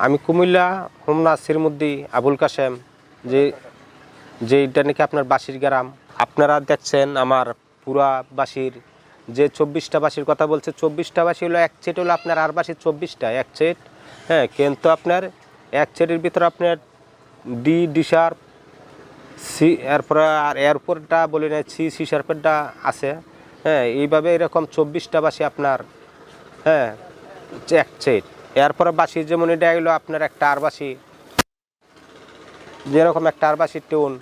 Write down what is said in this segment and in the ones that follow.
আমি কুমিল্লা হোমনা সিরমুদ্দি আবুল কাশেম, যেটা নাকি আপনার বাঁশির গ্রাম। আপনারা দেখছেন আমার পুরা বাঁশির যে 24টা বাঁশির কথা বলছে, 24টা বাঁশি হলো এক সেট, হলো আপনার আর বাঁশি 24টা এক সেট। হ্যাঁ, কিন্তু আপনার এক সেটের ভিতরে আপনার ডি শার্প, সি, এরপরে আর এরপরটা বলি না, সি শার্পেরটা আছে। হ্যাঁ, এইভাবে এরকম 24টা বাঁশি আপনার, হ্যাঁ, এক সেট। এরপরে বাঁশি যেমন এটা হলো আপনার একটা আর বাঁশি, যেরকম একটা আর বাঁশির টিউন।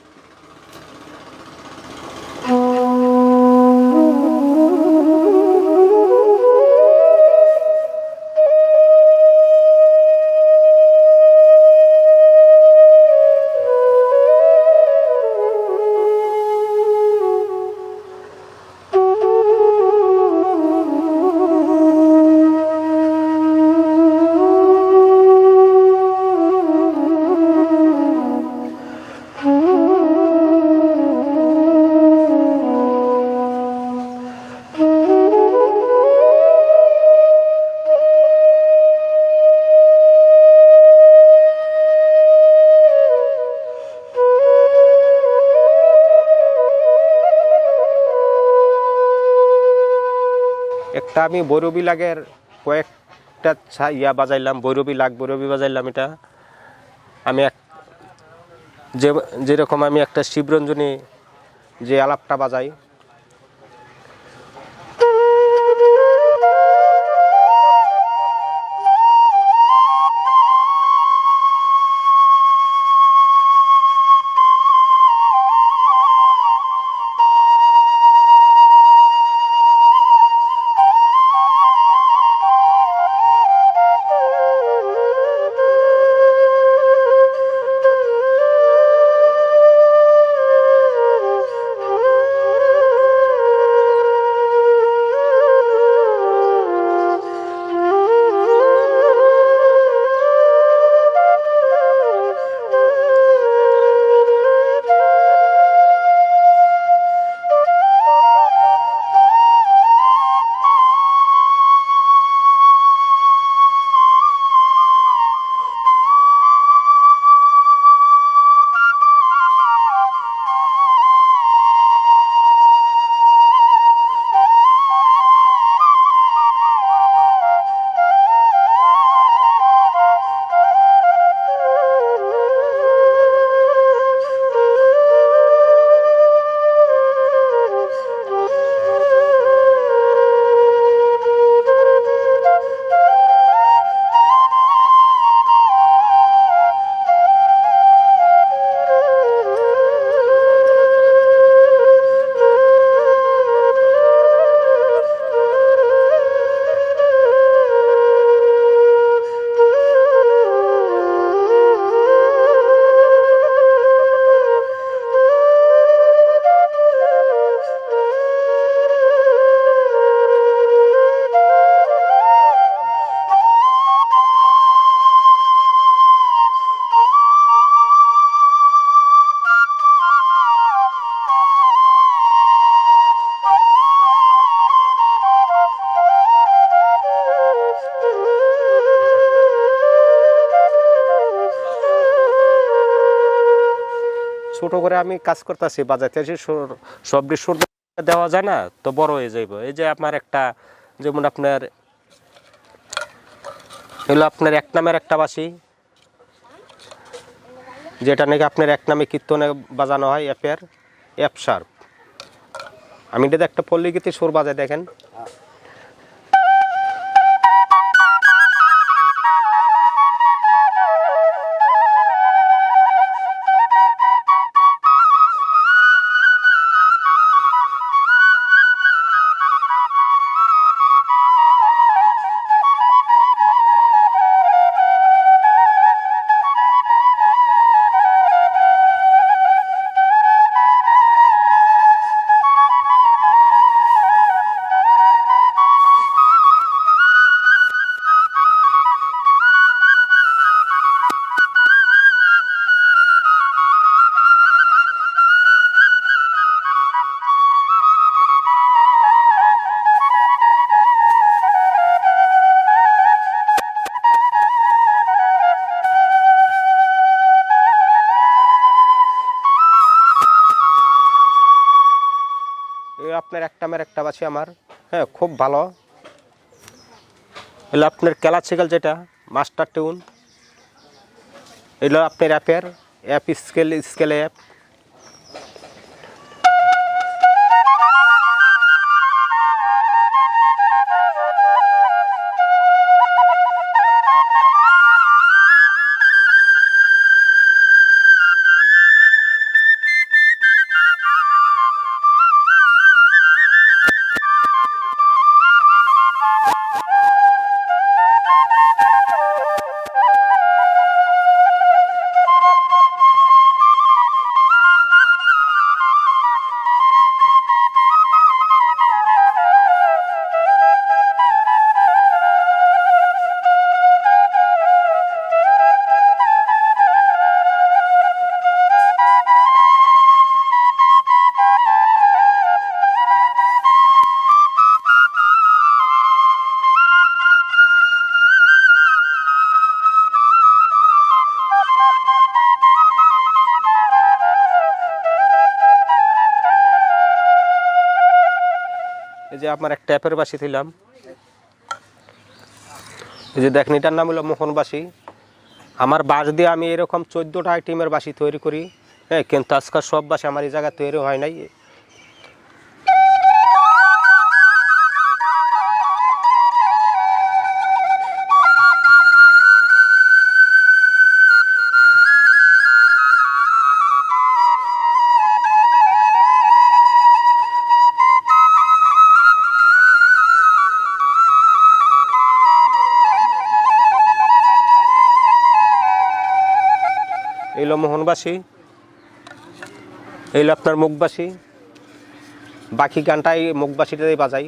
একটা আমি ভৈরবী লাগের কয়েকটা ইয়া বাজাইলাম, ভৈরবী বাজাইলাম। এটা আমি যেরকম আমি একটা শিবরঞ্জনী যে আলাপটা বাজাই, ছোট করে আমি কাজ করতেছি, বাজাইতে আছি, সবটি সুর দেওয়া যায় না, তো বড় হয়ে যাইব। এই যে আমার একটা, যেমন আপনার হলো আপনার এক নামের একটা বাঁশি, যেটা নাকি আপনার এক নামে কীর্তনে বাজানো হয়, এফ শার্প। আমি এটা একটা পল্লী গীতির সুর বাজাই, দেখেন। আপনার একটা আমার একটা বাসি আমার, হ্যাঁ, খুব ভালো। এগুলো আপনার ক্লাসিক্যাল যেটা মাস্টার টিউন, এগুলো আপনার অ্যাপ স্কেল অ্যাপ। এই যে আমার একটা অ্যাপের বাসি দিলাম, এই যে দেখেন এটার নাম হলো মোহনবাসী। আমার বাঁশ দিয়ে আমি এরকম 14টা আইটেমের বাসি তৈরি করি, হ্যাঁ, কিন্তু আজকাল সব বাসি আমার এই জায়গায় তৈরি হয় নাই। এইলো মোহনবাসী, এইলো আপনার মুখবাসী, বাকি গানটাই মুখবাসীটাই বাজাই।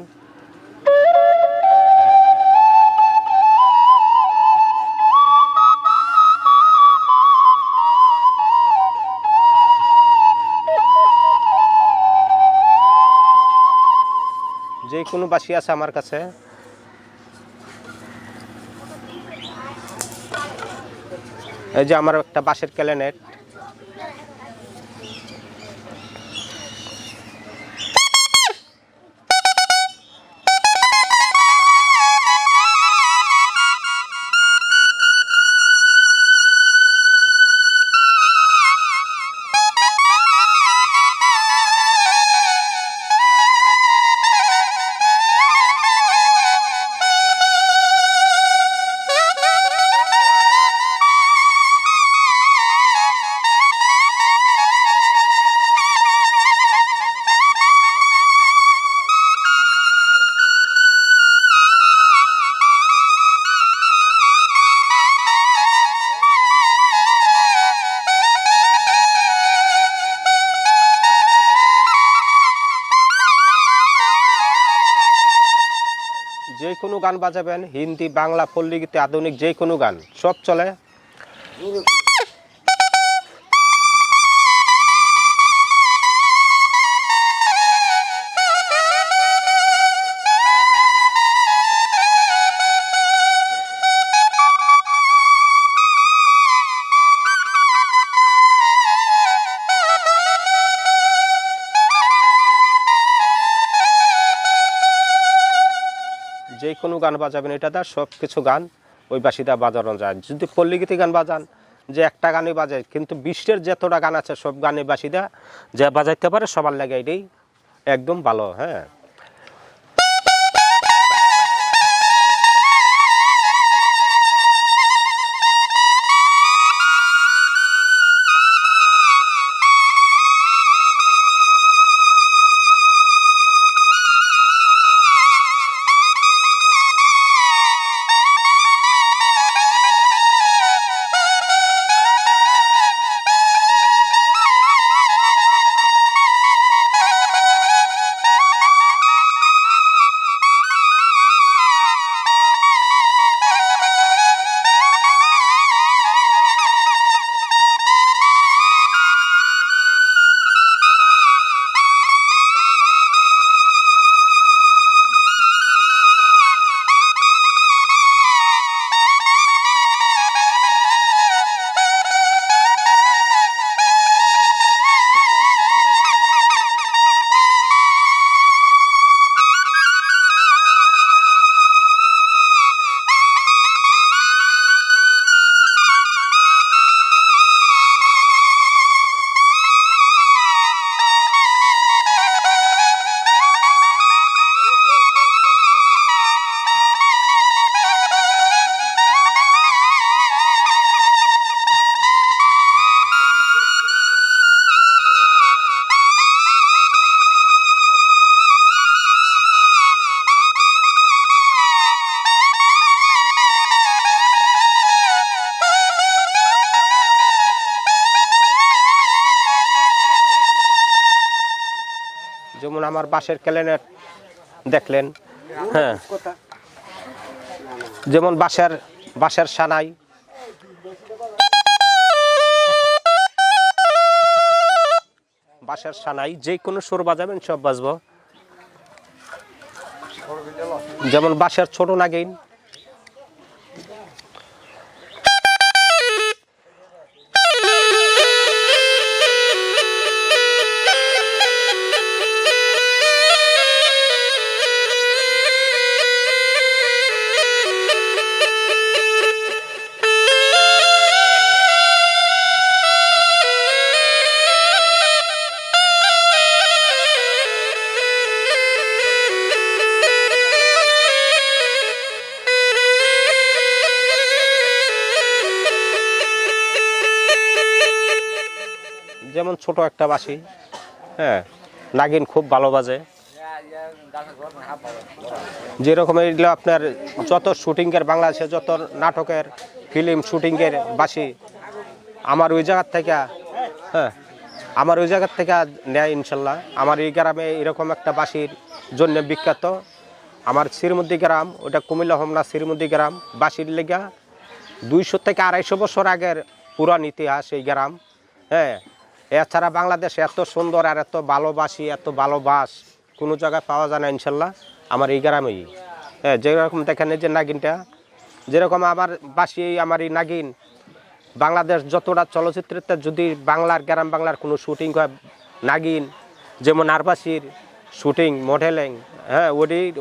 যে কোনো বাসি আছে আমার কাছে। এই যে আমার একটা বাঁশের ক্যালেনেট, যে কোনো গান বাজাবেন, হিন্দি, বাংলা, পল্লীগীতি, আধুনিক, যে কোনো গান সব চলে। যে কোনো গান বাজাবেন, এটা দা সব কিছু গান ওই বাসিটা বাজানো যায়। যদি পল্লীগীতি গান বাজান, যে একটা গানই বাজায়, কিন্তু বিশ্বের যতটা গান আছে সব গানে বাসিদা যে বাজাইতে পারে সবার লাগে এটাই একদম ভালো। হ্যাঁ, যেমন আমার বাঁশের ক্যালেন্ডার দেখলেন, হ্যাঁ, যেমন বাঁশের সানাই, বাঁশের সানাই যে কোনো সুর বাজাবেন সব বাজবো। যেমন বাঁশের ছোট নাগিন, যেমন ছোট একটা বাঁশি, হ্যাঁ, নাগিন খুব ভালো বাজে। যেরকম এগুলো আপনার যত শুটিংয়ের বাংলাদেশে যত নাটকের ফিল্ম শুটিংয়ের বাঁশি আমার ওই জায়গার থেকে, হ্যাঁ, আমার ওই জায়গার থেকে নেয় ইনশাল্লাহ। আমার এই গ্রামে এরকম একটা বাঁশির জন্য বিখ্যাত। আমার শ্রীমন্তী গ্রাম, ওটা কুমিল্লা হোমনা শ্রীমন্তী গ্রাম। বাঁশির লেগা 200 থেকে 250 বছর আগের পুরান ইতিহাস এই গ্রাম। হ্যাঁ, এছাড়া বাংলাদেশে এত সুন্দর আর এত ভালোবাসি, এত ভালো বাস কোনো জায়গায় পাওয়া যায় না ইনশাল্লাহ, আমার এই গ্রামেই। হ্যাঁ, যেরকম দেখেন এই যে নাগিনটা, যেরকম আমার বাসি, আমার এই নাগিন বাংলাদেশ যতটা চলচ্চিত্রেতে যদি বাংলার গ্রাম বাংলার কোনো শুটিং হয়, নাগিন যেমন আরবাসির শুটিং মডেলিং, হ্যাঁ,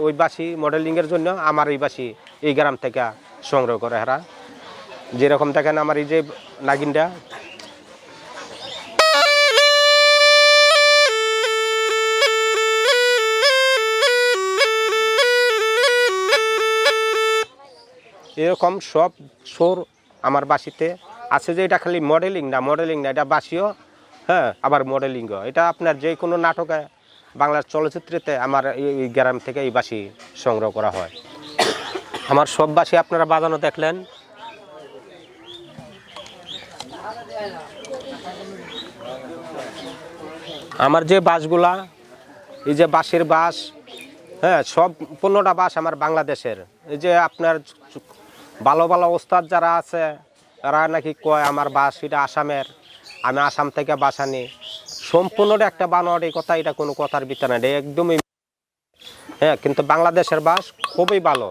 ওই বাসি মডেলিংয়ের জন্য আমার এই বাসি এই গ্রাম থেকে সংগ্রহ করে এরা। যেরকম দেখেন আমার এই যে নাগিনটা, এরকম সব সুর আমার বাঁশিতে আছে। যে এটা খালি মডেলিং না, এটা বাঁশিও, হ্যাঁ, আবার মডেলিংও। এটা আপনার যে কোনো নাটকে বাংলার চলচ্চিত্রেতে আমার এই গ্রাম থেকে এই বাঁশি সংগ্রহ করা হয়। আমার সব বাঁশি আপনারা বাজানো দেখলেন। আমার যে বাঁশগুলা, এই যে বাঁশের বাঁশ, হ্যাঁ, সব 15টা বাঁশ আমার বাংলাদেশের। এই যে আপনার ভালো ভালো ওস্তাদ যারা আছে তারা নাকি কয় আমার বাঁশ এটা আসামের, আমি আসাম থেকে বাঁশ আনি। সম্পূর্ণটা একটা বানোয়াট, এই কথা, এটা কোনো কথার ভিতরে নেই, একদমই। হ্যাঁ, কিন্তু বাংলাদেশের বাঁশ খুবই ভালো।